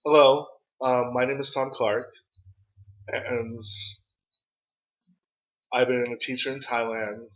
Hello, my name is Tom Clark, and I've been a teacher in Thailand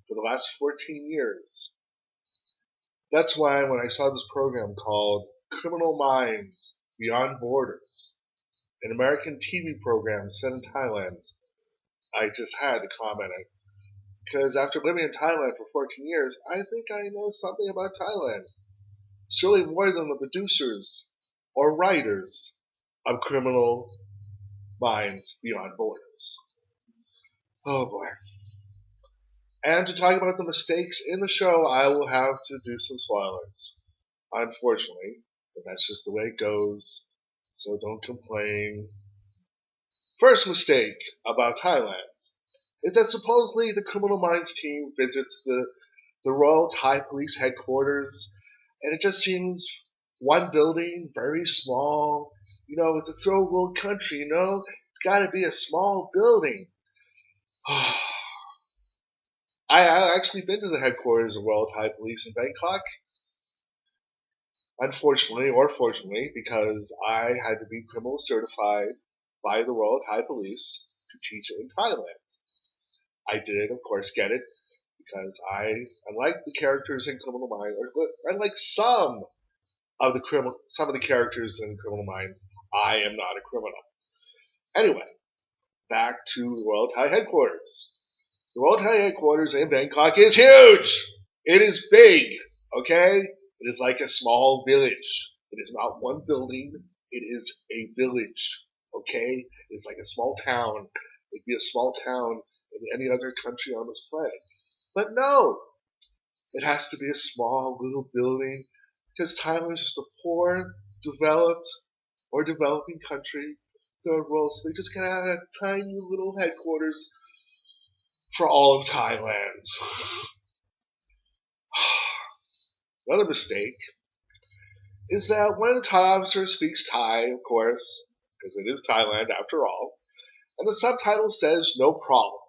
for the last 14 years. That's why when I saw this program called Criminal Minds Beyond Borders, an American TV program set in Thailand, I just had to comment on it. Because after living in Thailand for 14 years, I think I know something about Thailand. Surely more than the producers or writers of Criminal Minds Beyond Borders. Oh boy. And to talk about the mistakes in the show, I will have to do some spoilers. Unfortunately, but that's just the way it goes. So don't complain. First mistake about Thailand is that supposedly the Criminal Minds team visits the Royal Thai Police headquarters, and it just seems one building, very small. It's a third world country, It's got to be a small building. I actually been to the headquarters of Royal Thai Police in Bangkok, unfortunately or fortunately, because I had to be criminal certified by the Royal Thai Police to teach in Thailand. I did, of course, get it because unlike the characters in Criminal Minds, or unlike some of the characters in Criminal Minds, I am not a criminal. Anyway, back to the Royal Thai headquarters. The Royal Thai headquarters in Bangkok is huge. It is big. Okay, it is like a small village. It is not one building. It is a village. Okay, it's like a small town. It'd be a small town in any other country on this planet. But no, it has to be a small little building because Thailand is just a poor, developed, or developing country. Third world, so they just gotta have a tiny little headquarters for all of Thailand. Another mistake is that one of the Thai officers speaks Thai, of course, because it is Thailand after all, and the subtitle says no problem.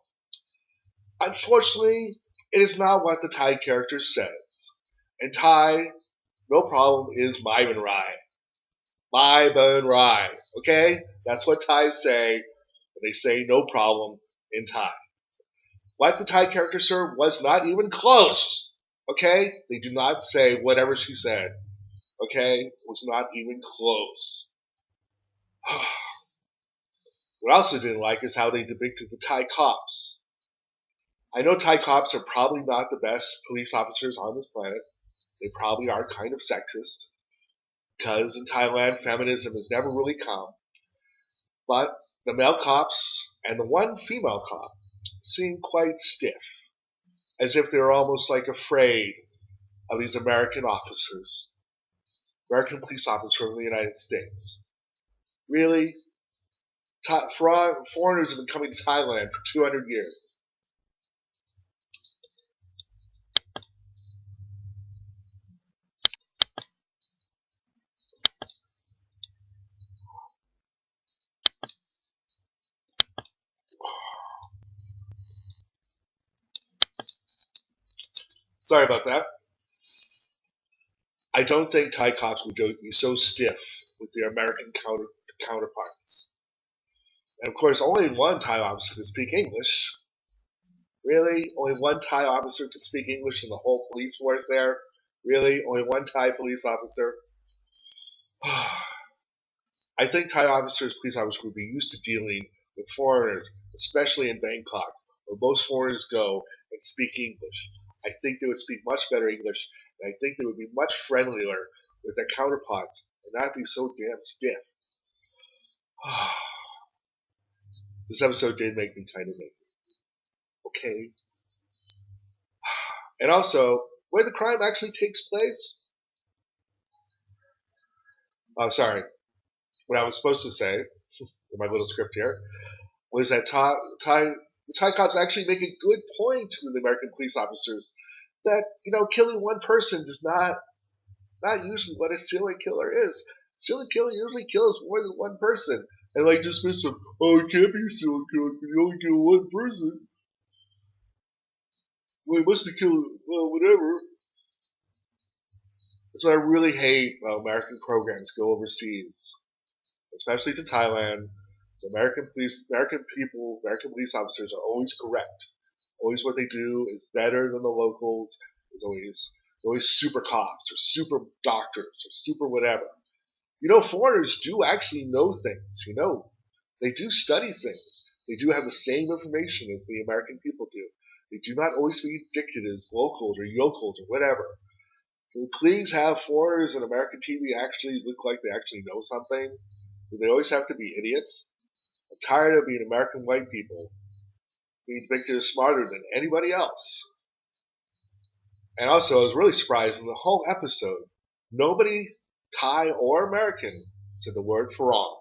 Unfortunately, it is not what the Thai character says. In Thai, no problem is Mai Ben Rai. Mai Ben Rai. Okay? That's what Thais say when they say no problem in Thai. What the Thai character said was not even close. Okay? They do not say whatever she said. Okay? It was not even close. What I also didn't like is how they depicted the Thai cops. I know Thai cops are probably not the best police officers on this planet. They probably are kind of sexist because in Thailand, feminism has never really come. But the male cops and the one female cop seem quite stiff, as if they're almost like afraid of these American officers, American police officers from the United States. Really? Foreigners have been coming to Thailand for 200 years. Sorry about that. I don't think Thai cops would be so stiff with their American counterparts. And of course, only one Thai officer could speak English. Really? Only one Thai officer could speak English in the whole police force there? Really? Only one Thai police officer? I think police officers, would be used to dealing with foreigners, especially in Bangkok, where most foreigners go and speak English. I think they would speak much better English, and I think they would be much friendlier with their counterparts and not be so damn stiff. This episode did make me kind of angry. Okay. And also, where the crime actually takes place. Oh, sorry. What I was supposed to say in my little script here was that the Thai cops actually make a good point to the American police officers that killing one person does not usually what a serial killer is. Serial killer usually kills more than one person, and like dismiss them. Oh, it can't be a serial killer if you only kill one person. Well, he must have killed whatever. That's what I really hate when American programs go overseas. especially to Thailand. So American police officers are always correct. Always what they do is better than the locals. It's always super cops or super doctors or super whatever. Foreigners do actually know things. They do study things. They do have the same information as the American people do. They do not always be dictated as locals or yokels or whatever. Can we please have foreigners in American TV actually look like they actually know something? Do they always have to be idiots? I'm tired of being American white people being depicted as smarter than anybody else. And also, I was really surprised in the whole episode, nobody, Thai or American, said the word farang.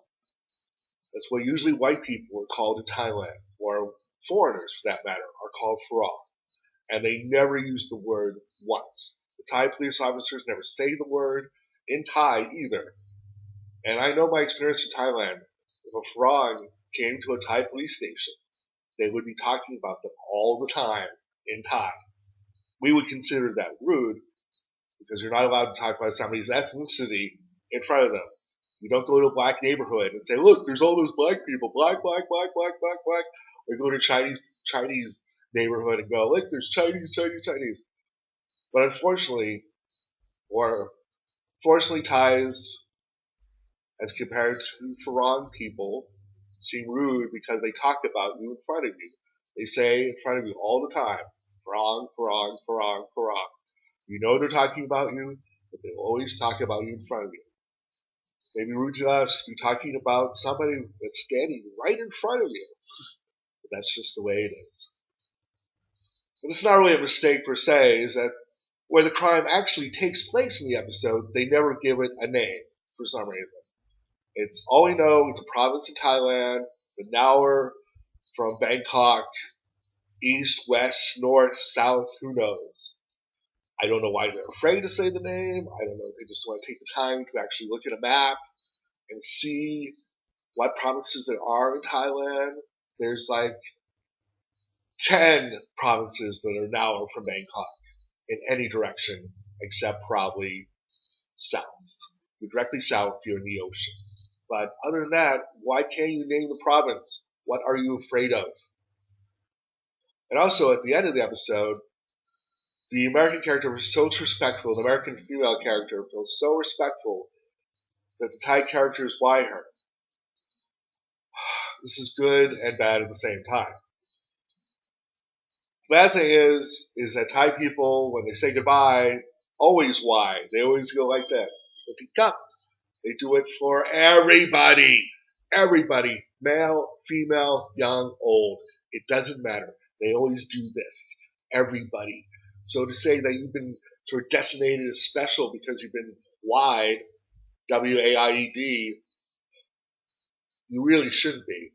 That's what usually white people are called in Thailand, or foreigners for that matter, are called farang. And they never use the word once. The Thai police officers never say the word in Thai either. And I know my experience in Thailand. If a farang came to a Thai police station, they would be talking about them all the time in Thai. We would consider that rude because you're not allowed to talk about somebody's ethnicity in front of them. You don't go to a black neighborhood and say, look, there's all those black people, black, black, black, black, black, black. Or go to Chinese neighborhood and go, look, there's Chinese, Chinese, Chinese. But unfortunately, or fortunately, Thais, as compared to farang people, seem rude because they talk about you in front of you. They say in front of you all the time, farang, farang, farang, farang. You know they're talking about you, but they always talk about you in front of you. Maybe rude to us be talking about somebody that's standing right in front of you. But that's just the way it is. But it's not really a mistake per se, is that where the crime actually takes place in the episode, they never give it a name for some reason. It's all we know, it's a province in Thailand, the Nowra from Bangkok, east, west, north, south, who knows. I don't know why they're afraid to say the name. I don't know if they just want to take the time to actually look at a map and see what provinces there are in Thailand. There's like 10 provinces that are now from Bangkok in any direction except probably south. You're directly south, you're in the ocean. But other than that, why can't you name the province? What are you afraid of? And also, at the end of the episode, the American character was so respectful, the American female character feels so respectful that the Thai characters why her. This is good and bad at the same time. The bad thing is that Thai people, when they say goodbye, always why. They always go like that. They do it for everybody. Everybody. Male, female, young, old. It doesn't matter. They always do this. Everybody. So to say that you've been sort of designated as special because you've been wide, W-A-I-E-D, you really shouldn't be.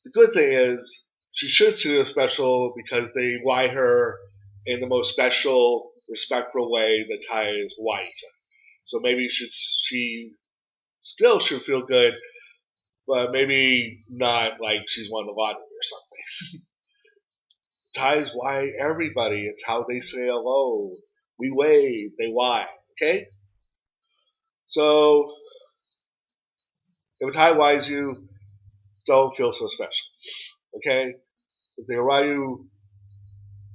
The good thing is, she should feel special because they why her in the most special, respectful way that Thai is white. So maybe she still should feel good, but maybe not like she's won the lottery or something. Thais why everybody. It's how they say hello. We wave, they why. Okay? So, if a Thai whys you, don't feel so special. Okay? If they why you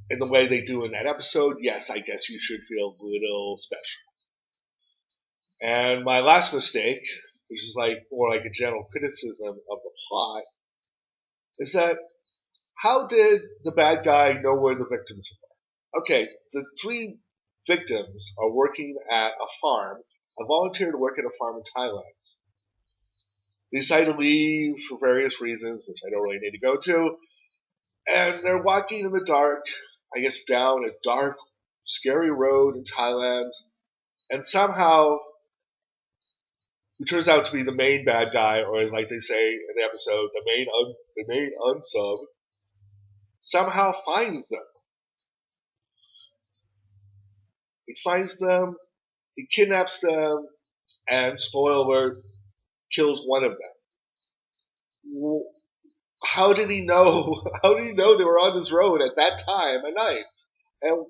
in the way they do in that episode, yes, I guess you should feel a little special. And my last mistake, which is like more like a general criticism of the plot, is that how did the bad guy know where the victims were? Okay, the 3 victims are working at a farm, a volunteer to work at a farm in Thailand. They decide to leave for various reasons, which I don't really need to go to, and they're walking in the dark, I guess down a dark, scary road in Thailand, and somehow who turns out to be the main bad guy, or as like they say in the episode, the main unsub, somehow finds them. He finds them, he kidnaps them, and spoiler alert, kills one of them. How did he know? How did he know they were on this road at that time at night? And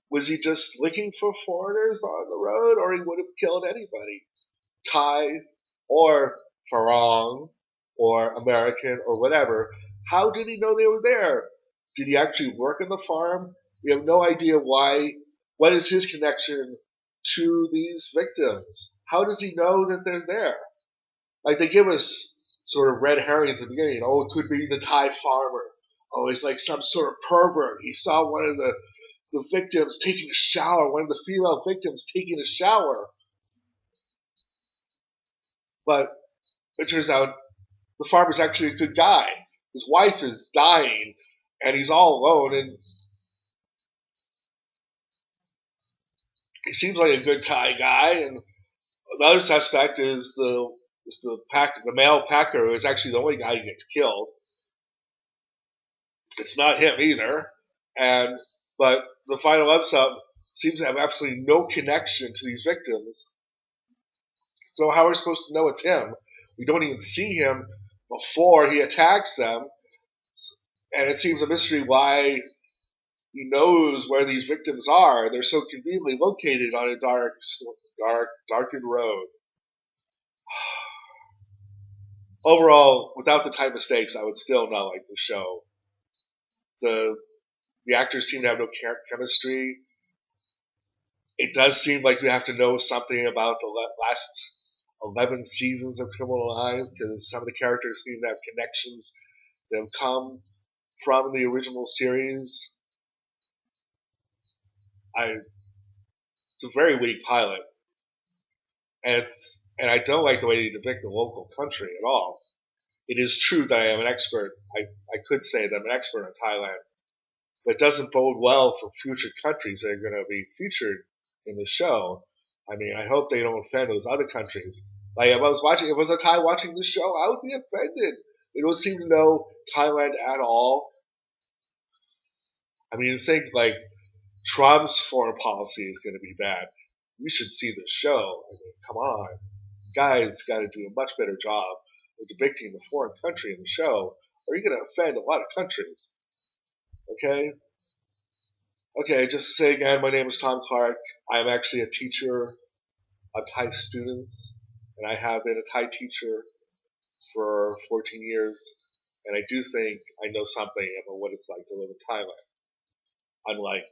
was he just looking for foreigners on the road, or he would have killed anybody? Thai or Farang or American or whatever, how did he know they were there? Did he actually work on the farm? We have no idea why. What is his connection to these victims? How does he know that they're there? Like they give us sort of red herrings at the beginning. Oh, it could be the Thai farmer. Oh, he's like some sort of pervert. He saw one of the victims taking a shower, one of the female victims taking a shower. But it turns out the farmer's actually a good guy. His wife is dying, and he's all alone, and he seems like a good Thai guy. And the other suspect is the male packer, who is actually the only guy who gets killed. It's not him either, and but the final love sub seems to have absolutely no connection to these victims. So how are we supposed to know it's him? We don't even see him before he attacks them, and it seems a mystery why he knows where these victims are. They're so conveniently located on a darkened road. Overall, without the type mistakes, I would still not like the show. The the actors seem to have no chemistry. It does seem like you have to know something about the last 11 seasons of Criminal Minds because some of the characters seem to have connections that have come from the original series. It's a very weak pilot, and I don't like the way they depict the local country at all. It is true that I am an expert. I could say that I'm an expert on Thailand, but it doesn't bode well for future countries that are going to be featured in the show. I mean, I hope they don't offend those other countries. Like if I was a Thai watching this show, I would be offended. They don't seem to know Thailand at all. I mean, you think like Trump's foreign policy is going to be bad. You should see the show. I mean, come on, guys, got to do a much better job of depicting the foreign country in the show, or you're going to offend a lot of countries. Okay, okay. Just to say again, my name is Tom Clark. I am actually a teacher of Thai students, and I have been a Thai teacher for 14 years, and I do think I know something about what it's like to live in Thailand, unlike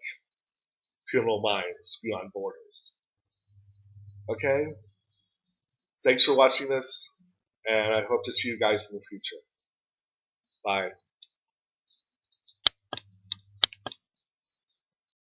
Criminal Minds Beyond Borders. Okay? Thanks for watching this, and I hope to see you guys in the future. Bye.